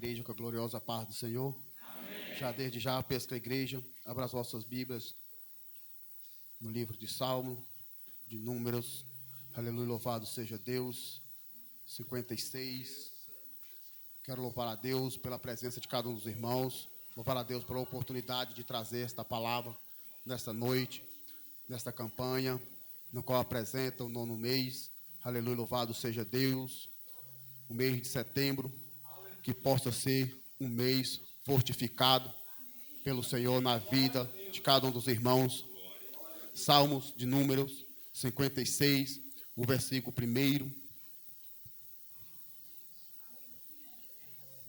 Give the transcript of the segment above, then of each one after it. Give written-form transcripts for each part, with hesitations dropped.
igreja com a gloriosa paz do Senhor. Amém. Já desde já, peço que a igreja abra as vossas Bíblias no livro de Salmo, de Números. Aleluia, louvado seja Deus. 56. Quero louvar a Deus pela presença de cada um dos irmãos. Louvar a Deus pela oportunidade de trazer esta palavra nesta noite, nesta campanha, no qual apresenta o 9º mês. Aleluia, louvado seja Deus. O mês de setembro, que possa ser um mês fortificado pelo Senhor na vida de cada um dos irmãos. Salmos de Números 56, o versículo 1.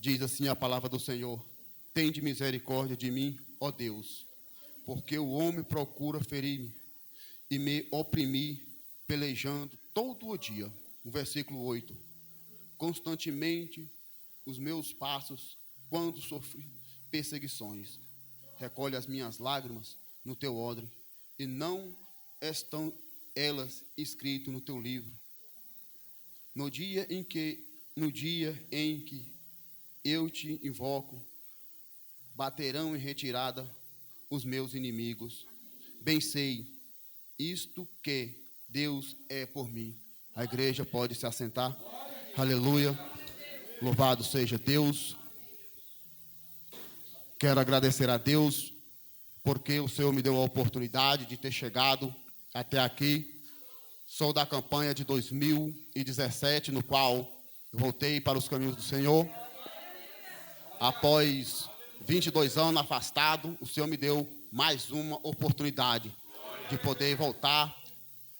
Diz assim a palavra do Senhor: tende misericórdia de mim, ó Deus, porque o homem procura ferir-me e me oprimir, pelejando todo o dia. O versículo 8: constantemente os meus passos quando sofri perseguições. Recolhe as minhas lágrimas no teu odre, e não estão elas escritas no teu livro. No dia em que eu te invoco, baterão em retirada os meus inimigos. Bem sei isto, que Deus é por mim. A igreja pode se assentar. Aleluia. Louvado seja Deus. Quero agradecer a Deus porque o Senhor me deu a oportunidade de ter chegado até aqui. Sou da campanha de 2017, no qual voltei para os caminhos do Senhor. Após 22 anos afastado, o Senhor me deu mais uma oportunidade de poder voltar,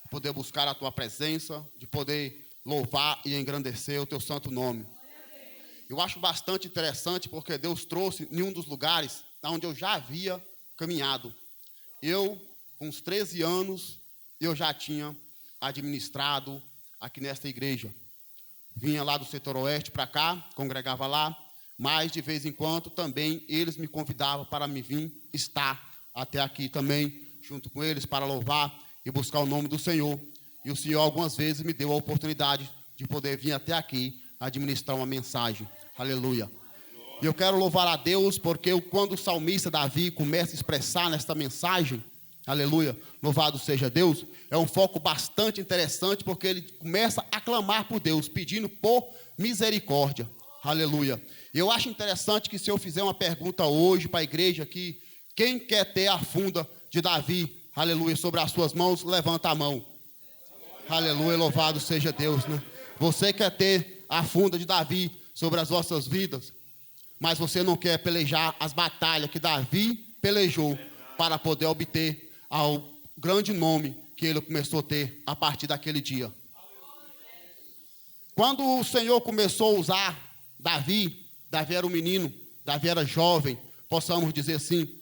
poder buscar a tua presença, de poder louvar e engrandecer o teu santo nome. Eu acho bastante interessante porque Deus trouxe em um dos lugares onde eu já havia caminhado. Eu, com uns 13 anos, eu já tinha administrado aqui nesta igreja. Vinha lá do setor oeste para cá, congregava lá, mas de vez em quando também eles me convidavam para me vir estar até aqui também, junto com eles, para louvar e buscar o nome do Senhor. E o Senhor algumas vezes me deu a oportunidade de poder vir até aqui administrar uma mensagem. Aleluia. E eu quero louvar a Deus porque quando o salmista Davi começa a expressar nesta mensagem, aleluia, louvado seja Deus, é um foco bastante interessante porque ele começa a clamar por Deus, pedindo por misericórdia. Aleluia. E eu acho interessante que se eu fizer uma pergunta hoje para a igreja aqui, quem quer ter a funda de Davi, aleluia, sobre as suas mãos, levanta a mão. Aleluia, louvado seja Deus, né? Você quer ter a funda de Davi sobre as vossas vidas, mas você não quer pelejar as batalhas que Davi pelejou para poder obter ao grande nome que ele começou a ter a partir daquele dia. Quando o Senhor começou a usar Davi era um menino, Davi era jovem, possamos dizer assim.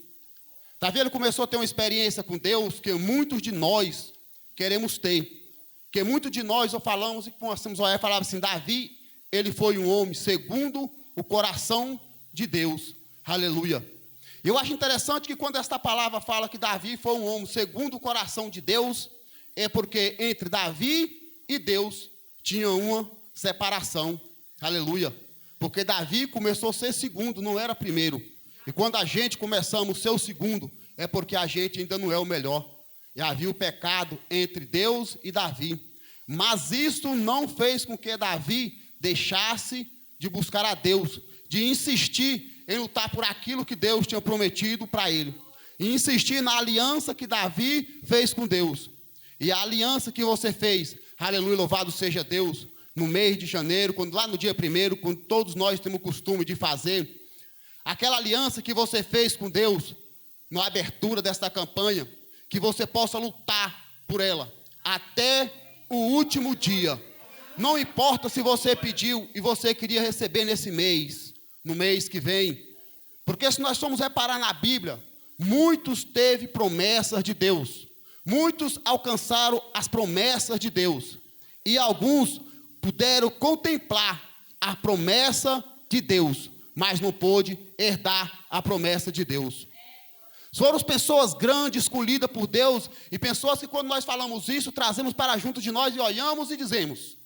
Davi ele começou a ter uma experiência com Deus que muitos de nós queremos ter. Que muitos de nós falamos e começamos a olhar e falava assim: Davi, ele foi um homem segundo o coração de Deus. Aleluia. Eu acho interessante que quando esta palavra fala que Davi foi um homem segundo o coração de Deus, é porque entre Davi e Deus tinha uma separação. Aleluia. Porque Davi começou a ser segundo, não era primeiro. E quando a gente começamos a ser o segundo, é porque a gente ainda não é o melhor. E havia o pecado entre Deus e Davi. Mas isso não fez com que Davi deixasse de buscar a Deus, de insistir em lutar por aquilo que Deus tinha prometido para ele. E insistir na aliança que Davi fez com Deus. E a aliança que você fez, aleluia, louvado seja Deus, no mês de janeiro, quando lá no dia 1º, quando todos nós temos o costume de fazer, aquela aliança que você fez com Deus, na abertura desta campanha, que você possa lutar por ela até o último dia. Não importa se você pediu e você queria receber nesse mês, no mês que vem. Porque se nós formos reparar na Bíblia, muitos teve promessas de Deus. Muitos alcançaram as promessas de Deus. E alguns puderam contemplar a promessa de Deus, mas não pôde herdar a promessa de Deus. Foram pessoas grandes, escolhidas por Deus, e pessoas que quando nós falamos isso, trazemos para junto de nós e olhamos e dizemos: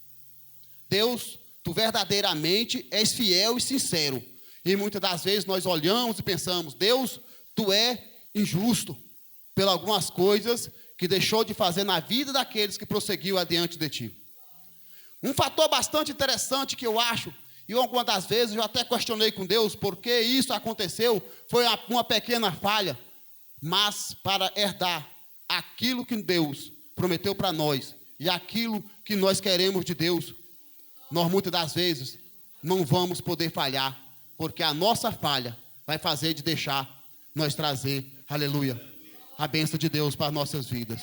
Deus, tu verdadeiramente és fiel e sincero, E muitas das vezes nós olhamos e pensamos: Deus, tu é injusto por algumas coisas que deixou de fazer na vida daqueles que prosseguiu adiante de ti. Um fator bastante interessante que eu acho, e algumas das vezes eu até questionei com Deus por que isso aconteceu, foi uma pequena falha, mas para herdar aquilo que Deus prometeu para nós e aquilo que nós queremos de Deus, nós muitas das vezes não vamos poder falhar, porque a nossa falha vai fazer de deixar nós trazer, aleluia, a bênção de Deus para as nossas vidas.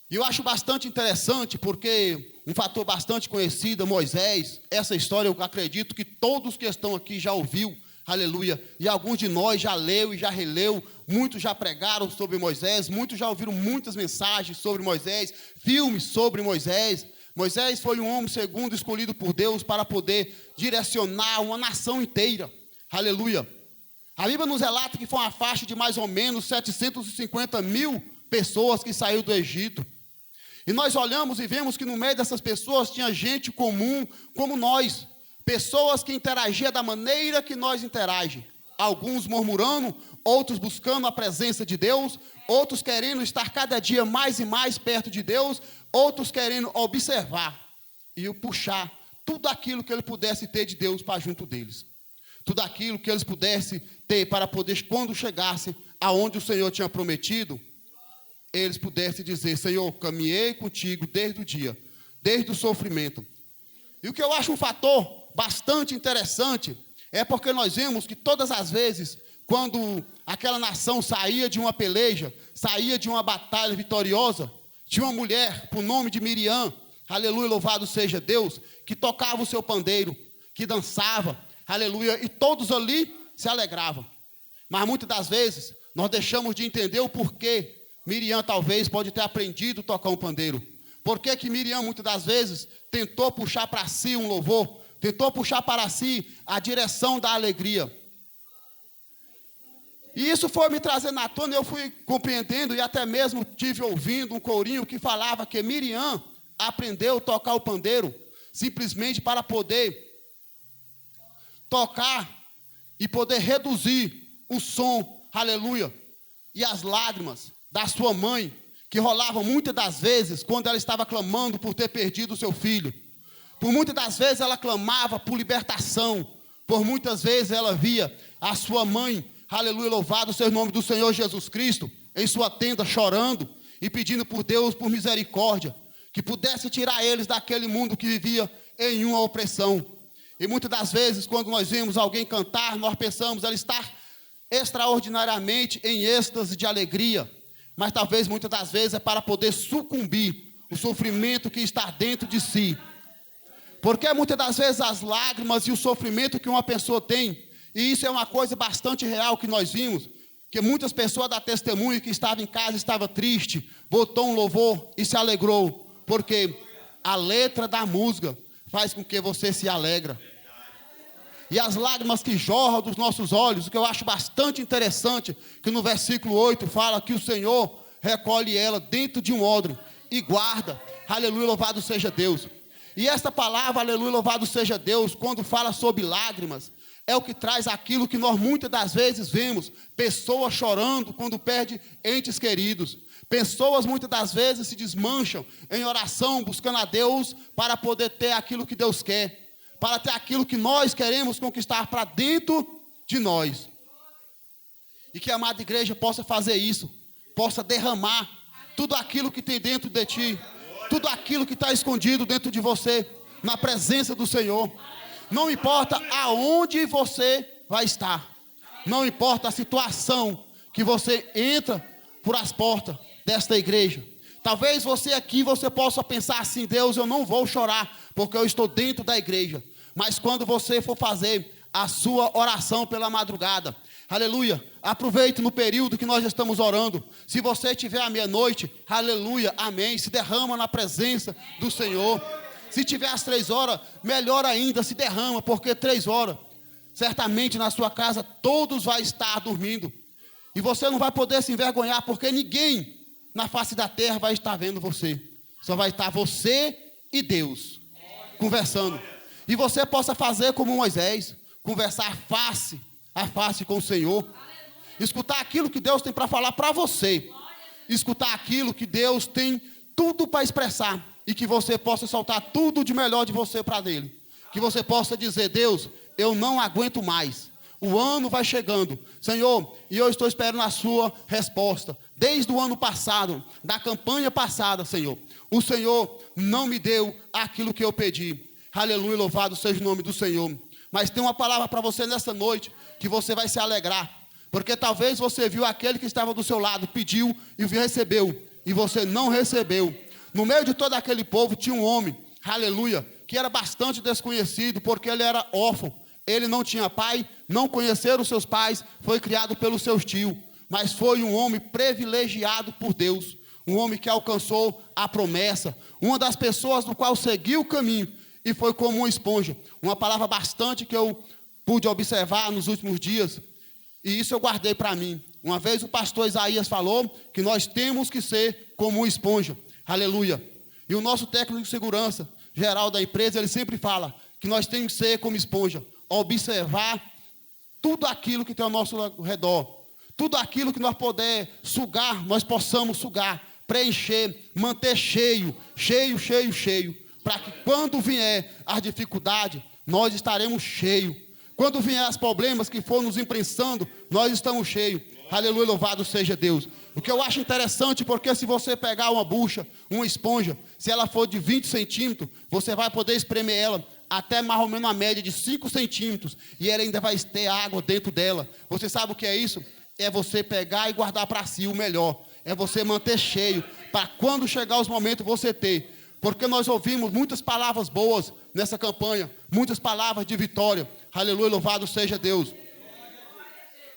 E eu acho bastante interessante, porque um fator bastante conhecido, Moisés, essa história eu acredito que todos que estão aqui já ouviu, aleluia, e alguns de nós já leu e já releu, muitos já pregaram sobre Moisés, muitos já ouviram muitas mensagens sobre Moisés, filmes sobre Moisés. Moisés foi um homem segundo escolhido por Deus para poder direcionar uma nação inteira, aleluia. A Bíblia nos relata que foi uma faixa de mais ou menos 750 mil pessoas que saiu do Egito. E nós olhamos e vemos que no meio dessas pessoas tinha gente comum como nós, pessoas que interagiam da maneira que nós interagimos. Alguns murmurando, outros buscando a presença de Deus, outros querendo estar cada dia mais e mais perto de Deus, outros querendo observar e puxar tudo aquilo que ele pudesse ter de Deus para junto deles. Tudo aquilo que eles pudessem ter para poder, quando chegasse aonde o Senhor tinha prometido, eles pudessem dizer: Senhor, caminhei contigo desde o dia, desde o sofrimento. E o que eu acho um fator bastante interessante é porque nós vemos que todas as vezes, quando aquela nação saía de uma peleja, saía de uma batalha vitoriosa, tinha uma mulher, por nome de Miriam, aleluia, louvado seja Deus, que tocava o seu pandeiro, que dançava, aleluia, e todos ali se alegravam. Mas muitas das vezes, nós deixamos de entender o porquê Miriam talvez pode ter aprendido a tocar um pandeiro. Por que que Miriam muitas das vezes tentou puxar para si um louvor, tentou puxar para si a direção da alegria. E isso foi me trazendo à tona, eu fui compreendendo e até mesmo tive ouvindo um corinho que falava que Miriam aprendeu a tocar o pandeiro simplesmente para poder tocar e poder reduzir o som, aleluia, e as lágrimas da sua mãe, que rolavam muitas das vezes quando ela estava clamando por ter perdido o seu filho. Por muitas das vezes ela clamava por libertação, por muitas vezes ela via a sua mãe, aleluia, louvado seja o nome do Senhor Jesus Cristo, em sua tenda chorando e pedindo por Deus, por misericórdia, que pudesse tirar eles daquele mundo que vivia em uma opressão. E muitas das vezes, quando nós vemos alguém cantar, nós pensamos ela estar extraordinariamente em êxtase de alegria, mas talvez muitas das vezes é para poder sucumbir o sofrimento que está dentro de si. Porque muitas das vezes as lágrimas e o sofrimento que uma pessoa tem, e isso é uma coisa bastante real que nós vimos, que muitas pessoas dão testemunho que estava em casa, estava triste, botou um louvor e se alegrou, porque a letra da música faz com que você se alegra. E as lágrimas que jorram dos nossos olhos, o que eu acho bastante interessante, que no versículo 8 fala que o Senhor recolhe ela dentro de um odre e guarda, aleluia, louvado seja Deus. E esta palavra, aleluia, louvado seja Deus, quando fala sobre lágrimas, é o que traz aquilo que nós muitas das vezes vemos, pessoas chorando quando perdem entes queridos, pessoas muitas das vezes se desmancham em oração, buscando a Deus para poder ter aquilo que Deus quer, para ter aquilo que nós queremos conquistar para dentro de nós. E que a amada igreja possa fazer isso, possa derramar tudo aquilo que tem dentro de ti, tudo aquilo que está escondido dentro de você, na presença do Senhor. Não importa aonde você vai estar, não importa a situação que você entra por as portas desta igreja. Talvez você aqui, você possa pensar assim: Deus, eu não vou chorar, porque eu estou dentro da igreja. Mas quando você for fazer a sua oração pela madrugada, aleluia, aproveite no período que nós estamos orando. Se você estiver à meia-noite, aleluia, amém, se derrama na presença do Senhor. Se tiver às 3 horas, melhor ainda, se derrama, porque 3 horas, certamente na sua casa todos vão estar dormindo. E você não vai poder se envergonhar, porque ninguém na face da terra vai estar vendo você. Só vai estar você e Deus conversando. E você possa fazer como Moisés, conversar face a face com o Senhor. Escutar aquilo que Deus tem para falar para você. Escutar aquilo que Deus tem tudo para expressar. E que você possa soltar tudo de melhor de você para Ele. Que você possa dizer: Deus, eu não aguento mais. O ano vai chegando, Senhor, e eu estou esperando a sua resposta. Desde o ano passado, da campanha passada, Senhor, o Senhor não me deu aquilo que eu pedi. Aleluia, louvado seja o nome do Senhor. Mas tem uma palavra para você nessa noite, que você vai se alegrar. Porque talvez você viu aquele que estava do seu lado, pediu e recebeu, e você não recebeu. No meio de todo aquele povo tinha um homem, aleluia, que era bastante desconhecido, porque ele era órfão. Ele não tinha pai, não conheceram os seus pais, foi criado pelos seus tios. Mas foi um homem privilegiado por Deus. Um homem que alcançou a promessa. Uma das pessoas do qual seguiu o caminho. E foi como uma esponja. Uma palavra bastante que eu pude observar nos últimos dias. E isso eu guardei para mim. Uma vez o pastor Isaías falou que nós temos que ser como uma esponja. Aleluia. E o nosso técnico de segurança geral da empresa, ele sempre fala que nós temos que ser como esponja. Observar tudo aquilo que tem ao nosso redor. Tudo aquilo que nós puder sugar, nós possamos sugar, preencher, manter cheio, para que quando vier as dificuldades, nós estaremos cheios. Quando vier os problemas que for nos imprensando, nós estamos cheios. Aleluia, louvado seja Deus. O que eu acho interessante, porque se você pegar uma bucha, uma esponja, se ela for de 20 centímetros, você vai poder espremer ela até mais ou menos uma média de 5 centímetros, e ela ainda vai ter água dentro dela. Você sabe o que é isso? É você pegar e guardar para si o melhor. É você manter cheio, para quando chegar os momentos você ter. Porque nós ouvimos muitas palavras boas nessa campanha, muitas palavras de vitória. Aleluia, louvado seja Deus.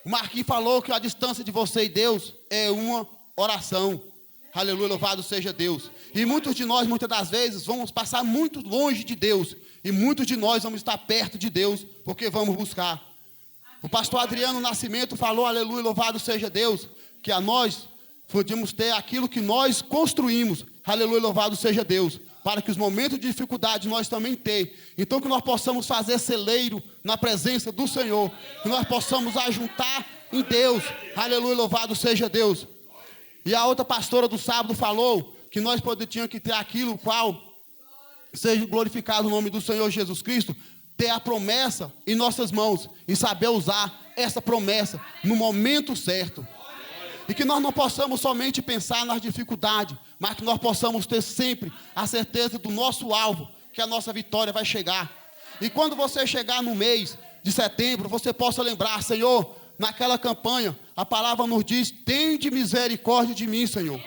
O Marquinhos falou que a distância de você e Deus é uma oração. Aleluia, louvado seja Deus. E muitos de nós, muitas das vezes, vamos passar muito longe de Deus. E muitos de nós vamos estar perto de Deus, porque vamos buscar. O pastor Adriano Nascimento falou, aleluia, louvado seja Deus, que a nós podemos ter aquilo que nós construímos. Aleluia, louvado seja Deus. Para que os momentos de dificuldade nós também tenhamos. Então que nós possamos fazer celeiro na presença do Senhor. Que nós possamos ajuntar em Deus. Aleluia, louvado seja Deus. E a outra pastora do sábado falou que nós tínhamos que ter aquilo qual seja glorificado o nome do Senhor Jesus Cristo. Ter a promessa em nossas mãos. E saber usar essa promessa no momento certo. E que nós não possamos somente pensar nas dificuldades, mas que nós possamos ter sempre a certeza do nosso alvo, que a nossa vitória vai chegar. E quando você chegar no mês de setembro, você possa lembrar, Senhor, naquela campanha, a palavra nos diz, tende misericórdia de mim, Senhor.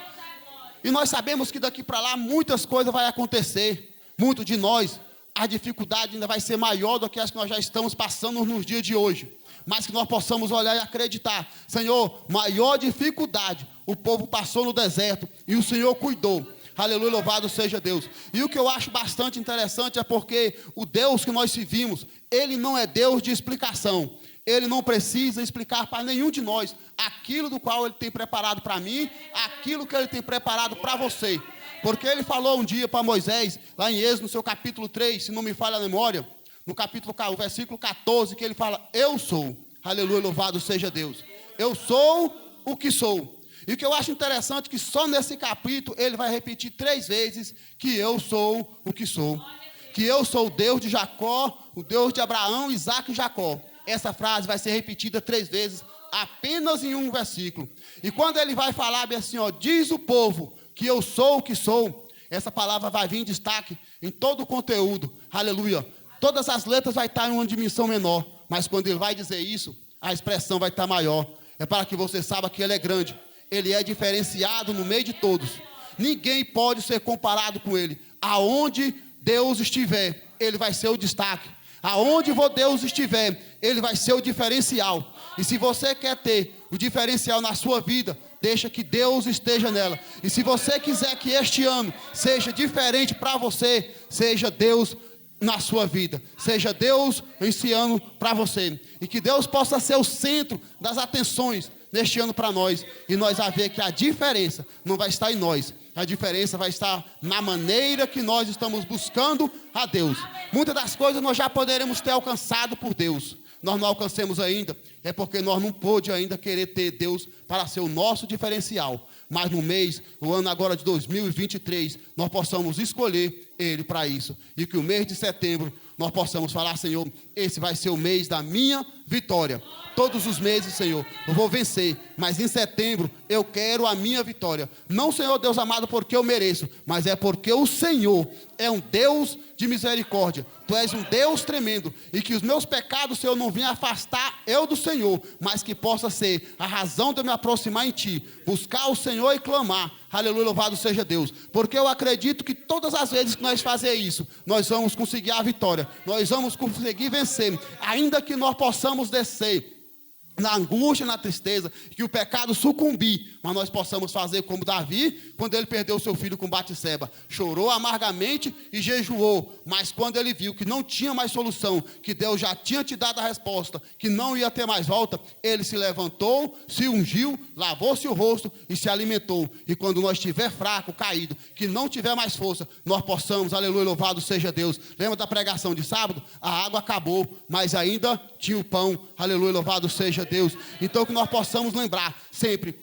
E nós sabemos que daqui para lá muitas coisas vão acontecer. Muitos de nós, a dificuldade ainda vai ser maior do que as que nós já estamos passando nos dias de hoje. Mas que nós possamos olhar e acreditar, Senhor, maior dificuldade o povo passou no deserto e o Senhor cuidou. Aleluia, louvado seja Deus. E o que eu acho bastante interessante é porque o Deus que nós servimos, Ele não é Deus de explicação. Ele não precisa explicar para nenhum de nós aquilo do qual Ele tem preparado para mim, aquilo que Ele tem preparado para você. Porque Ele falou um dia para Moisés, lá em Êxodo, no seu capítulo 3, se não me falha a memória, no capítulo, o versículo 14, que ele fala, eu sou, aleluia, louvado seja Deus, eu sou o que sou. E o que eu acho interessante é que só nesse capítulo ele vai repetir 3 vezes que eu sou o que sou. Que eu sou o Deus de Jacó, o Deus de Abraão, Isaac e Jacó. Essa frase vai ser repetida 3 vezes, apenas em um versículo. E quando ele vai falar bem assim, ó, diz o povo que eu sou o que sou, essa palavra vai vir em destaque em todo o conteúdo, aleluia. Todas as letras vai estar em uma dimensão menor, mas quando ele vai dizer isso, a expressão vai estar maior. É para que você saiba que ele é grande, ele é diferenciado no meio de todos. Ninguém pode ser comparado com ele. Aonde Deus estiver, ele vai ser o destaque. Aonde Deus estiver, ele vai ser o diferencial. E se você quer ter o diferencial na sua vida, deixa que Deus esteja nela. E se você quiser que este ano seja diferente para você, seja Deus na sua vida, seja Deus esse ano para você, e que Deus possa ser o centro das atenções neste ano para nós. E nós vamos ver que a diferença não vai estar em nós. A diferença vai estar na maneira que nós estamos buscando a Deus. Muitas das coisas nós já poderemos ter alcançado por Deus. Nós não alcancemos ainda, é porque nós não pôde ainda querer ter Deus para ser o nosso diferencial. Mas no mês, o ano agora de 2023, nós possamos escolher Ele para isso. E que o mês de setembro, nós possamos falar, Senhor, esse vai ser o mês da minha vitória. Todos os meses, Senhor, eu vou vencer, mas em setembro eu quero a minha vitória. Não, Senhor Deus amado, porque eu mereço, mas é porque o Senhor é um Deus de misericórdia. Tu és um Deus tremendo, e que os meus pecados, Senhor, não venham afastar eu do Senhor, mas que possa ser a razão de eu me aproximar em Ti, buscar o Senhor e clamar. Aleluia, louvado seja Deus, porque eu acredito que todas as vezes que nós fazer isso, nós vamos conseguir a vitória, nós vamos conseguir vencer, ainda que nós possamos descer na angústia, na tristeza, que o pecado sucumbir, mas nós possamos fazer como Davi, quando ele perdeu seu filho com Batseba, chorou amargamente e jejuou, mas quando ele viu que não tinha mais solução, que Deus já tinha te dado a resposta, que não ia ter mais volta, ele se levantou, se ungiu, lavou-se o rosto e se alimentou. E quando nós estiver fraco, caído, que não tiver mais força, nós possamos, aleluia, louvado seja Deus. Lembra da pregação de sábado? A água acabou, mas ainda tinha o pão, aleluia, louvado seja Deus. Então que nós possamos lembrar sempre,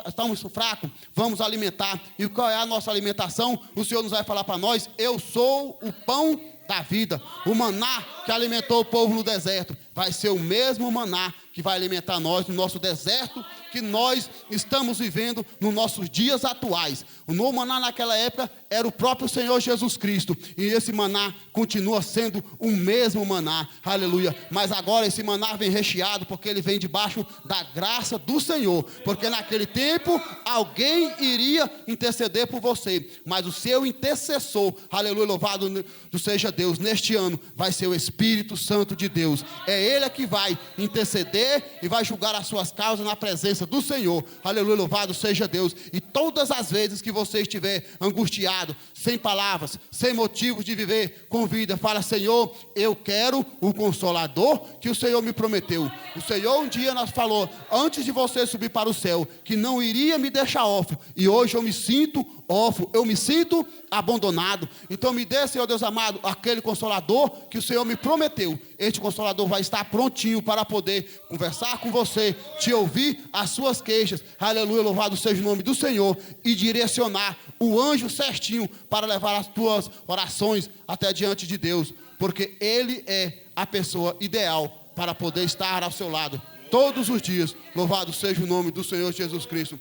estamos fracos, vamos alimentar. E qual é a nossa alimentação? O Senhor nos vai falar para nós: eu sou o pão da vida. O maná que alimentou o povo no deserto vai ser o mesmo maná que vai alimentar nós no nosso deserto que nós estamos vivendo nos nossos dias atuais. O novo maná naquela época era o próprio Senhor Jesus Cristo, e esse maná continua sendo o mesmo maná, aleluia. Mas agora esse maná vem recheado, porque ele vem debaixo da graça do Senhor, porque naquele tempo alguém iria interceder por você, mas o seu intercessor, aleluia, louvado seja Deus, neste ano vai ser o Espírito Santo de Deus. É Ele que vai interceder e vai julgar as suas causas na presença do Senhor, aleluia, louvado seja Deus. E todas as vezes que você estiver angustiado, sem palavras, sem motivos de viver com vida, fala: Senhor, eu quero o Consolador que o Senhor me prometeu. O Senhor um dia nos falou, antes de você subir para o céu, que não iria me deixar órfão, e hoje eu me sinto órfão, eu me sinto abandonado. Então me dê, Senhor Deus amado, aquele Consolador que o Senhor me prometeu. Este Consolador vai estar prontinho para poder conversar com você, te ouvir as suas queixas, aleluia, louvado seja o nome do Senhor, e direcionar o anjo certinho para levar as tuas orações até diante de Deus, porque Ele é a pessoa ideal para poder estar ao seu lado todos os dias. Louvado seja o nome do Senhor Jesus Cristo.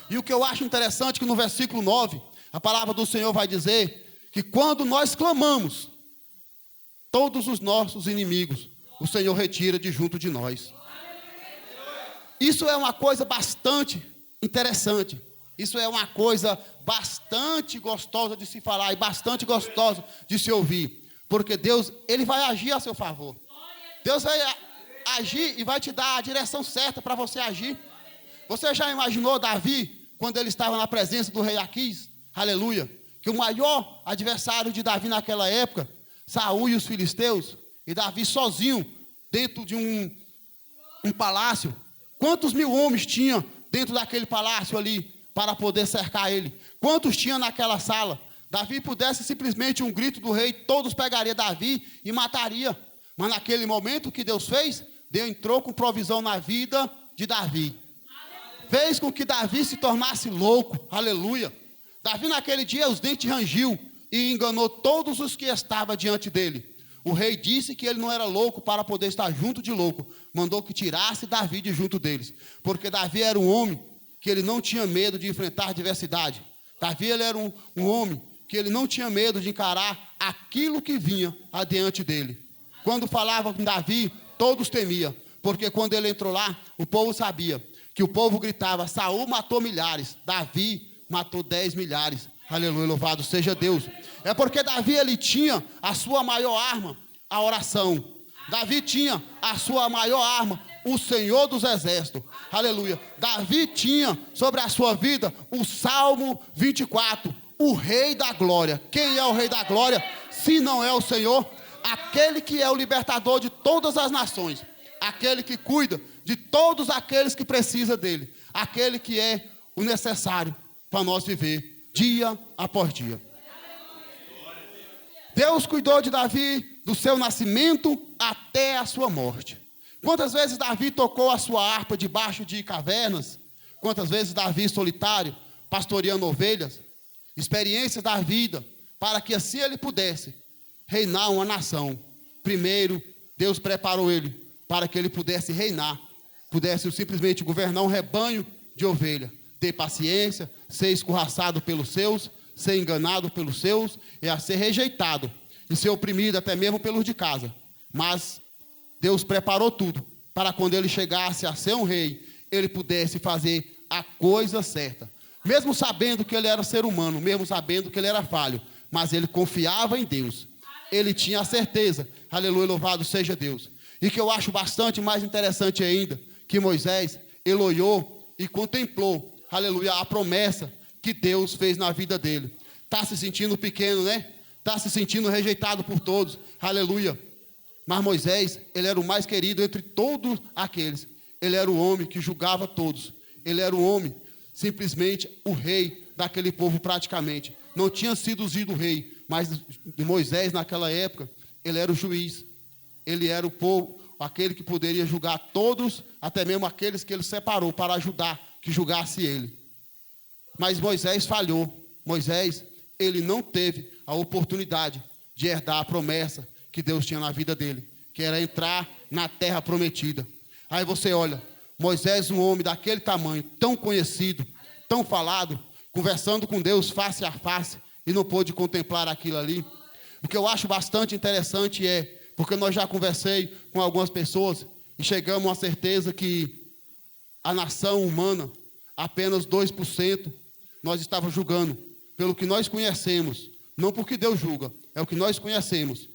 E o que eu acho interessante é que no versículo 9, a palavra do Senhor vai dizer que quando nós clamamos, todos os nossos inimigos, o Senhor retira de junto de nós. Isso é uma coisa bastante interessante. Isso é uma coisa bastante gostosa de se falar e bastante gostosa de se ouvir. Porque Deus, Ele vai agir a seu favor. Deus vai agir e vai te dar a direção certa para você agir. Você já imaginou Davi, quando ele estava na presença do rei Aquis? Aleluia. Que o maior adversário de Davi naquela época, Saul e os filisteus, e Davi sozinho, dentro de um palácio. Quantos mil homens tinha dentro daquele palácio ali, para poder cercar ele? Quantos tinha naquela sala? Davi pudesse simplesmente um grito do rei, todos pegariam Davi e mataria. Mas naquele momento o que Deus fez? Deus entrou com provisão na vida de Davi. Fez com que Davi se tornasse louco, aleluia. Davi naquele dia os dentes rangiu e enganou todos os que estavam diante dele. O rei disse que ele não era louco para poder estar junto de louco. Mandou que tirasse Davi de junto deles. Porque Davi era um homem que ele não tinha medo de enfrentar adversidade. Davi ele era um homem que ele não tinha medo de encarar aquilo que vinha adiante dele. Quando falava com Davi, todos temiam. Porque quando ele entrou lá, o povo sabia que o povo gritava: Saul matou milhares, Davi matou 10 milhares. Aleluia, louvado seja Deus. É porque Davi ele tinha a sua maior arma, a oração. Davi tinha a sua maior arma, o Senhor dos Exércitos. Aleluia. Davi tinha sobre a sua vida o Salmo 24, o Rei da Glória. Quem é o Rei da Glória? Se não é o Senhor, aquele que é o libertador de todas as nações, aquele que cuida de todos aqueles que precisam dele, aquele que é o necessário para nós viver dia após dia. Deus cuidou de Davi do seu nascimento até a sua morte. Quantas vezes Davi tocou a sua harpa debaixo de cavernas? Quantas vezes Davi solitário, pastoreando ovelhas? Experiências da vida, para que assim ele pudesse reinar uma nação. Primeiro, Deus preparou ele para que ele pudesse reinar, pudesse simplesmente governar um rebanho de ovelha, ter paciência, ser escorraçado pelos seus, ser enganado pelos seus, e a ser rejeitado, e ser oprimido até mesmo pelos de casa. Mas Deus preparou tudo, para quando ele chegasse a ser um rei, ele pudesse fazer a coisa certa. Mesmo sabendo que ele era ser humano, mesmo sabendo que ele era falho, mas ele confiava em Deus. Ele tinha a certeza, aleluia, louvado seja Deus. E que eu acho bastante mais interessante ainda, que Moisés, ele olhou e contemplou, aleluia, a promessa que Deus fez na vida dele. Está se sentindo pequeno, né? Está se sentindo rejeitado por todos, aleluia. Mas Moisés, ele era o mais querido entre todos aqueles. Ele era o homem que julgava todos. Ele era o homem, simplesmente o rei daquele povo praticamente. Não tinha sido ungido rei, mas Moisés naquela época, ele era o juiz. Ele era o povo, aquele que poderia julgar todos, até mesmo aqueles que ele separou para ajudar, que julgasse ele. Mas Moisés falhou. Moisés, ele não teve a oportunidade de herdar a promessa que Deus tinha na vida dele, que era entrar na terra prometida. Aí você olha, Moisés, um homem daquele tamanho, tão conhecido, tão falado, conversando com Deus face a face, e não pôde contemplar aquilo ali. O que eu acho bastante interessante é, porque nós já conversei com algumas pessoas, e chegamos à certeza que a nação humana, apenas 2%, nós estávamos julgando, pelo que nós conhecemos, não porque Deus julga, é o que nós conhecemos,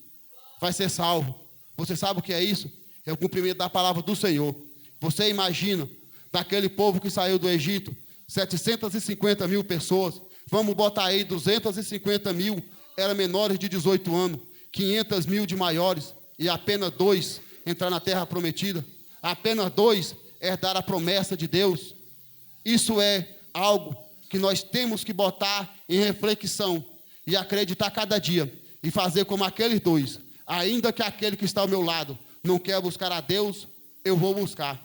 vai ser salvo. Você sabe o que é isso? É o cumprimento da palavra do Senhor. Você imagina, daquele povo que saiu do Egito, 750 mil pessoas, vamos botar aí 250 mil, eram menores de 18 anos, 500 mil de maiores, e apenas 2 entrar na terra prometida, apenas 2 herdar a promessa de Deus. Isso é algo que nós temos que botar em reflexão, e acreditar cada dia, e fazer como aqueles 2, ainda que aquele que está ao meu lado não quer buscar a Deus, eu vou buscar.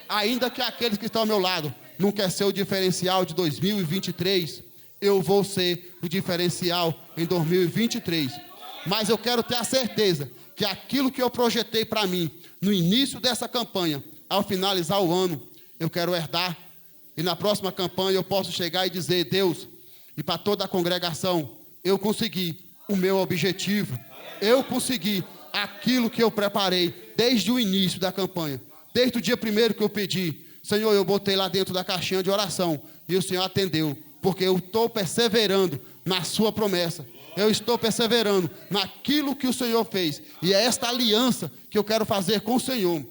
Ainda que aqueles que estão ao meu lado não quer ser o diferencial de 2023, eu vou ser o diferencial em 2023. Mas eu quero ter a certeza que aquilo que eu projetei para mim no início dessa campanha, ao finalizar o ano, eu quero herdar. E na próxima campanha eu posso chegar e dizer, Deus, e para toda a congregação, eu consegui o meu objetivo. Eu consegui aquilo que eu preparei desde o início da campanha. Desde o dia primeiro que eu pedi, Senhor, eu botei lá dentro da caixinha de oração, e o Senhor atendeu, porque eu estou perseverando na sua promessa. Eu estou perseverando naquilo que o Senhor fez, e é esta aliança que eu quero fazer com o Senhor.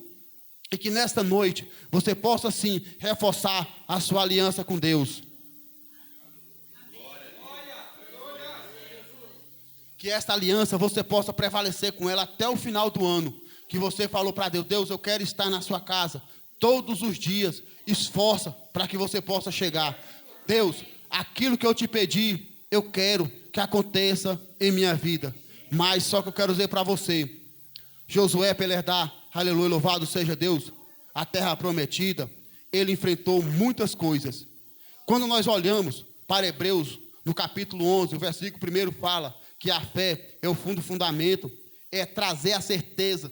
E que nesta noite você possa sim reforçar a sua aliança com Deus. Que esta aliança você possa prevalecer com ela até o final do ano. Que você falou para Deus, Deus, eu quero estar na sua casa todos os dias. Esforça para que você possa chegar. Deus, aquilo que eu te pedi, eu quero que aconteça em minha vida. Mas só que eu quero dizer para você, Josué, para ele herdar, aleluia, louvado seja Deus, a terra prometida, ele enfrentou muitas coisas. Quando nós olhamos para Hebreus, no capítulo 11, o versículo 1 fala que a fé é o fundamento, é trazer a certeza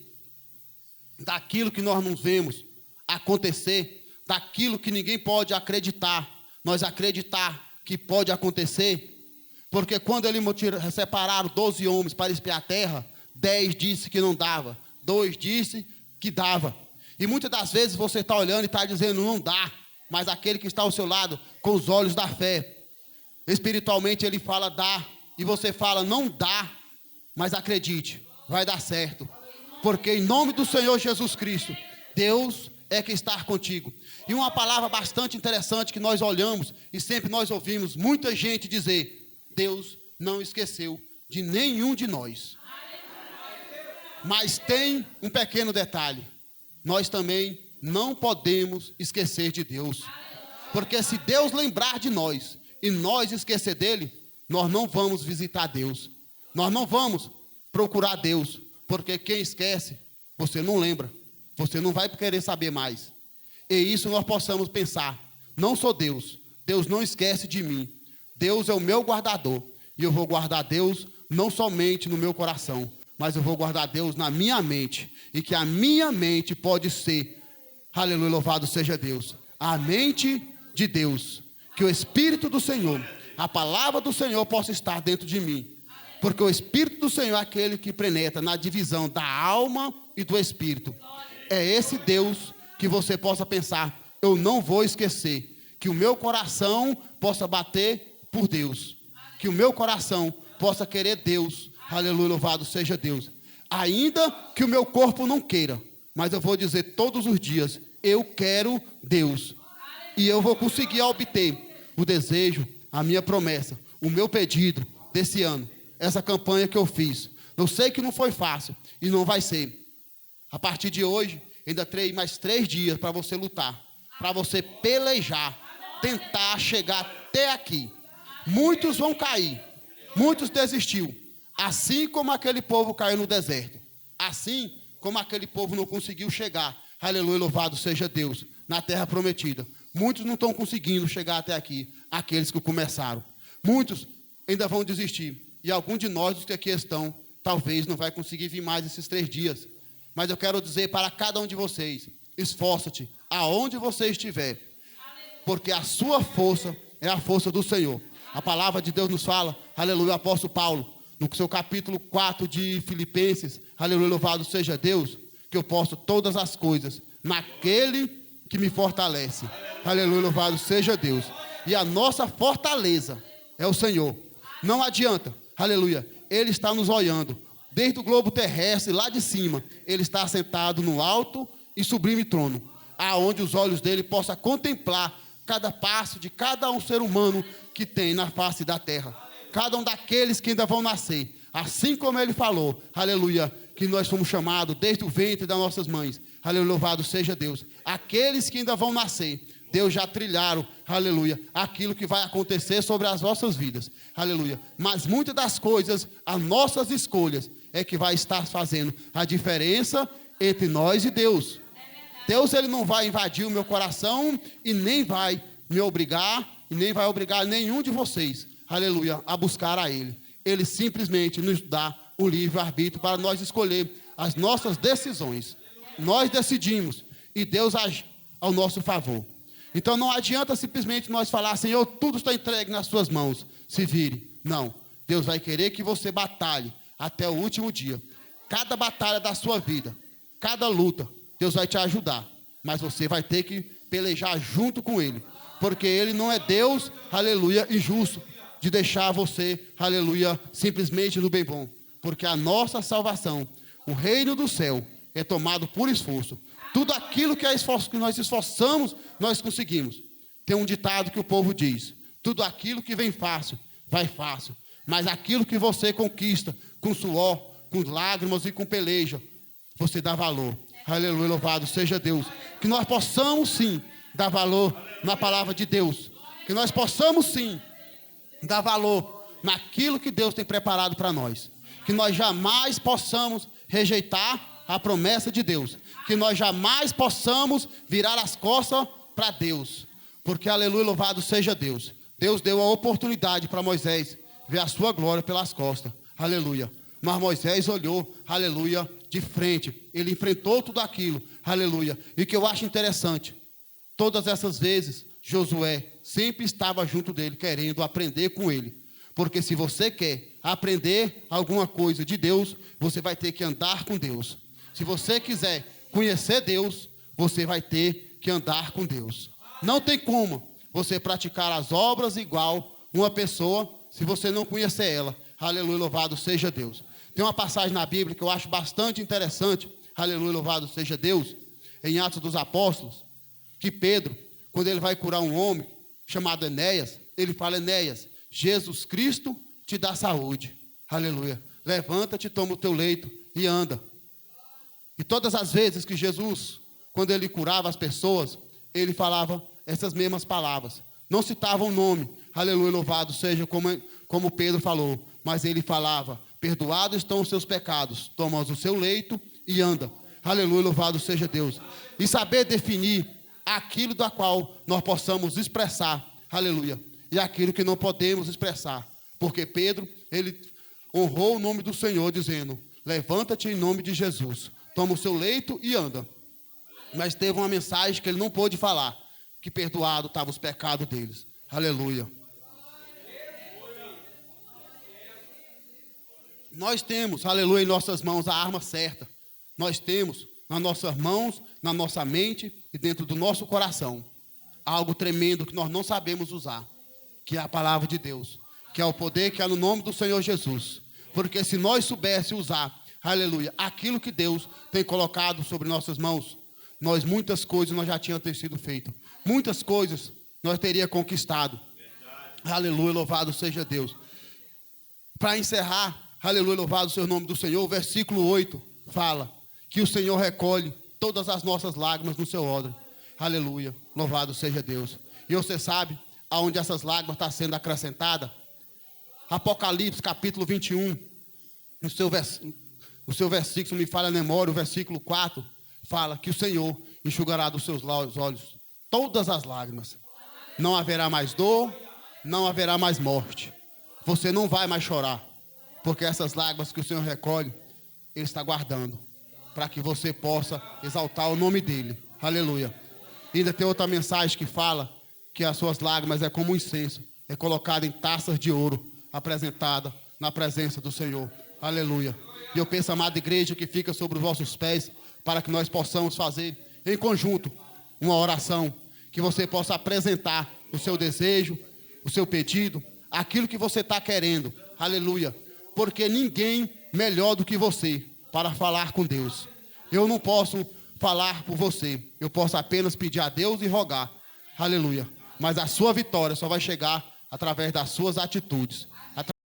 daquilo que nós não vemos acontecer, daquilo que ninguém pode acreditar, nós acreditar que pode acontecer, porque quando ele separaram 12 homens para espiar a terra, 10 disse que não dava, 2 disse que dava, e muitas das vezes você está olhando e está dizendo não dá, mas aquele que está ao seu lado, com os olhos da fé, espiritualmente ele fala dá, e você fala não dá, mas acredite, vai dar certo, porque em nome do Senhor Jesus Cristo, Deus é que está contigo. E uma palavra bastante interessante que nós olhamos e sempre nós ouvimos muita gente dizer, Deus não esqueceu de nenhum de nós. Mas tem um pequeno detalhe, nós também não podemos esquecer de Deus. Porque se Deus lembrar de nós e nós esquecer dele, nós não vamos visitar Deus. Nós não vamos procurar Deus. Porque quem esquece, você não lembra. Você não vai querer saber mais. E isso nós possamos pensar. Não sou Deus. Deus não esquece de mim. Deus é o meu guardador. E eu vou guardar Deus não somente no meu coração, mas eu vou guardar Deus na minha mente. E que a minha mente pode ser, aleluia, louvado seja Deus, a mente de Deus. Que o Espírito do Senhor, a palavra do Senhor possa estar dentro de mim. Porque o Espírito do Senhor é aquele que penetra na divisão da alma e do Espírito. É esse Deus que você possa pensar, eu não vou esquecer. Que o meu coração possa bater por Deus. Que o meu coração possa querer Deus. Aleluia, louvado seja Deus. Ainda que o meu corpo não queira, mas eu vou dizer todos os dias, eu quero Deus. E eu vou conseguir obter o desejo, a minha promessa, o meu pedido desse ano. Essa campanha que eu fiz. Eu sei que não foi fácil e não vai ser. A partir de hoje, ainda terei mais 3 dias para você lutar. Para você pelejar. Tentar chegar até aqui. Muitos vão cair. Muitos desistiu. Assim como aquele povo caiu no deserto. Assim como aquele povo não conseguiu chegar. Aleluia, louvado seja Deus. Na terra prometida. Muitos não estão conseguindo chegar até aqui. Aqueles que começaram. Muitos ainda vão desistir. E algum de nós, os que aqui estão, talvez não vai conseguir vir mais esses 3 dias. Mas eu quero dizer para cada um de vocês, esforça-te aonde você estiver. Porque a sua força é a força do Senhor. A palavra de Deus nos fala, aleluia, o apóstolo Paulo, no seu capítulo 4 de Filipenses, aleluia, louvado seja Deus, que eu posso todas as coisas naquele que me fortalece. Aleluia, louvado seja Deus. E a nossa fortaleza é o Senhor. Não adianta, aleluia, Ele está nos olhando. Desde o globo terrestre, lá de cima, Ele está sentado no alto e sublime trono, aonde os olhos dele possam contemplar cada passo de cada um ser humano que tem na face da terra. Cada um daqueles que ainda vão nascer. Assim como Ele falou, aleluia, que nós fomos chamados desde o ventre das nossas mães. Aleluia, louvado seja Deus. Aqueles que ainda vão nascer, Deus já trilharam, aleluia, aquilo que vai acontecer sobre as nossas vidas, aleluia. Mas muitas das coisas, as nossas escolhas, é que vai estar fazendo a diferença entre nós e Deus. Deus, Ele não vai invadir o meu coração e nem vai me obrigar, e nem vai obrigar nenhum de vocês, aleluia, a buscar a Ele. Ele simplesmente nos dá o livre-arbítrio para nós escolher as nossas decisões. Nós decidimos e Deus age ao nosso favor. Então não adianta simplesmente nós falar, Senhor, tudo está entregue nas suas mãos, se vire. Não, Deus vai querer que você batalhe até o último dia. Cada batalha da sua vida, cada luta, Deus vai te ajudar. Mas você vai ter que pelejar junto com Ele. Porque Ele não é Deus, aleluia, injusto, de deixar você, aleluia, simplesmente no bem bom. Porque a nossa salvação, o reino do céu, é tomado por esforço. Tudo aquilo que nós esforçamos, nós conseguimos. Tem um ditado que o povo diz, tudo aquilo que vem fácil, vai fácil. Mas aquilo que você conquista com suor, com lágrimas e com peleja, você dá valor. Aleluia, louvado seja Deus. Que nós possamos sim dar valor na palavra de Deus. Que nós possamos sim dar valor naquilo que Deus tem preparado para nós. Que nós jamais possamos rejeitar a promessa de Deus. Que nós jamais possamos virar as costas para Deus. Porque, aleluia, louvado seja Deus. Deus deu a oportunidade para Moisés ver a sua glória pelas costas. Aleluia. Mas Moisés olhou, aleluia, de frente. Ele enfrentou tudo aquilo. Aleluia. E o que eu acho interessante, todas essas vezes, Josué sempre estava junto dele, querendo aprender com ele. Porque se você quer aprender alguma coisa de Deus, você vai ter que andar com Deus. Se você quiser conhecer Deus, você vai ter que andar com Deus. Não tem como você praticar as obras igual uma pessoa, se você não conhecer ela. Aleluia, louvado seja Deus. Tem uma passagem na Bíblia que eu acho bastante interessante. Aleluia, louvado seja Deus. Em Atos dos Apóstolos, que Pedro, quando ele vai curar um homem chamado Enéas, ele fala, Enéas, Jesus Cristo te dá saúde. Aleluia. Levanta-te, toma o teu leito e anda. E todas as vezes que Jesus quando ele curava as pessoas, ele falava essas mesmas palavras. Não citava o nome, aleluia, louvado seja, como Pedro falou, mas ele falava: perdoados estão os seus pecados, toma o seu leito e anda. Aleluia, louvado seja Deus. E saber definir aquilo da qual nós possamos expressar, aleluia, e aquilo que não podemos expressar. Porque Pedro, ele honrou o nome do Senhor, dizendo: levanta-te em nome de Jesus, toma o seu leito e anda. Mas teve uma mensagem que ele não pôde falar, que perdoado estavam os pecados deles. Aleluia. Nós temos, aleluia, em nossas mãos a arma certa. Nós temos nas nossas mãos, na nossa mente e dentro do nosso coração algo tremendo que nós não sabemos usar, que é a palavra de Deus, que é o poder que há no nome do Senhor Jesus. Porque se nós soubéssemos usar, aleluia, aquilo que Deus tem colocado sobre nossas mãos, muitas coisas nós já tínhamos ter sido feito. Muitas coisas nós teríamos conquistado. Aleluia, louvado seja Deus. Para encerrar, aleluia, louvado seja o nome do Senhor, o versículo 8 fala que o Senhor recolhe todas as nossas lágrimas no seu odre. Aleluia, louvado seja Deus. E você sabe aonde essas lágrimas estão sendo acrescentadas? Apocalipse capítulo 21, no seu versículo, me falha a memória, o versículo 4, fala que o Senhor enxugará dos seus olhos todas as lágrimas. Não haverá mais dor, não haverá mais morte. Você não vai mais chorar, porque essas lágrimas que o Senhor recolhe, Ele está guardando, para que você possa exaltar o nome dEle. Aleluia. E ainda tem outra mensagem que fala que as suas lágrimas é como um incenso, é colocado em taças de ouro, apresentada na presença do Senhor. Aleluia. E eu penso, amada igreja, que fica sobre os vossos pés, para que nós possamos fazer em conjunto uma oração, que você possa apresentar o seu desejo, o seu pedido, aquilo que você está querendo. Aleluia. Porque ninguém melhor do que você para falar com Deus. Eu não posso falar por você, eu posso apenas pedir a Deus e rogar. Aleluia. Mas a sua vitória só vai chegar através das suas atitudes, através